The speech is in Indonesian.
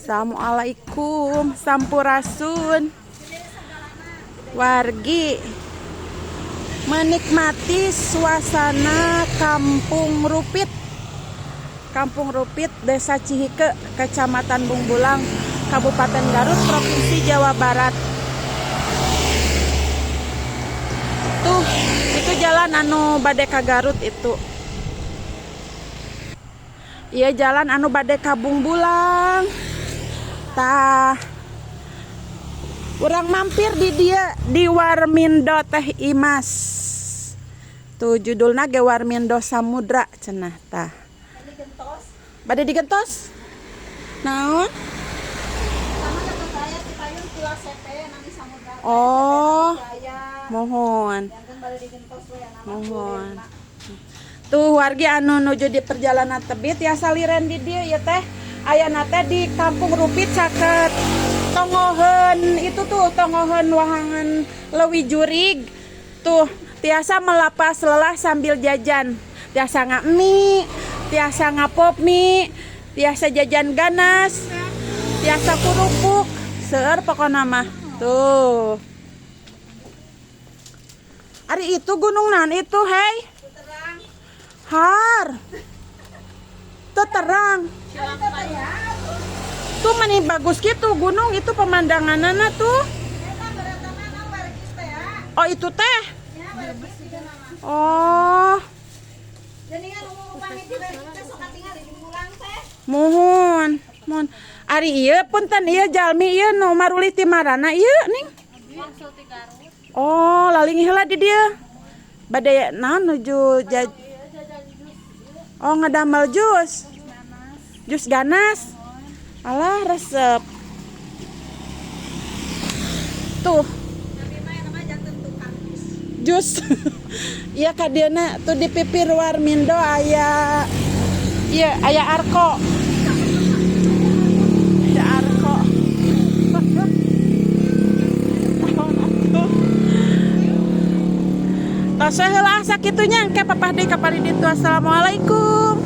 Assalamualaikum, sampurasun. Wargi menikmati suasana Kampung Rupit. Kampung Rupit, Desa Cihike, Kecamatan Bungbulang, Kabupaten Garut, Provinsi Jawa Barat. Tuh, itu jalan anu bade ka Garut itu. Iya, jalan anu bade ka Bungbulang. Tah, urang mampir di dia di Warmindo Teh Imas. Tuh judulna ge Warmindo Samudra cenah tah. Bade digentos. Naon? Oh, mohon. Mohon. Tuh wargi anu nuju di perjalanan tebit ya saliren di dia ya teh. Ayana teh di Kampung Rupit caket tongoheun itu tuh tongoheun wahangan leuwih jurig. Tuh tiasa melapas lelah sambil jajan. Tiasa ngami, tiasa ngapop mie, tiasa jajan ganas, tiasa kurupuk, seueur pokona mah. Tuh. Ari itu gunung nan itu, hei. Har. Tuh terang. Tuh mani bagus gitu gunung itu pemandanganana tuh. Oh itu teh. Oh. Mohon, mohon. Ari ieu punten ieu jalmi ieu nu maruli ti marana ieu ning. Oh, laling heula di dieu. Bade naon nuju oh ngadamel jus. Jus ganas. Alah resep. Tuh. Jus. Iya kadiana tuh di pipir Warmindo aya iya aya arko. Aya arko. Tos heula sakitunya engke papah deui ka pari ditu. Assalamualaikum.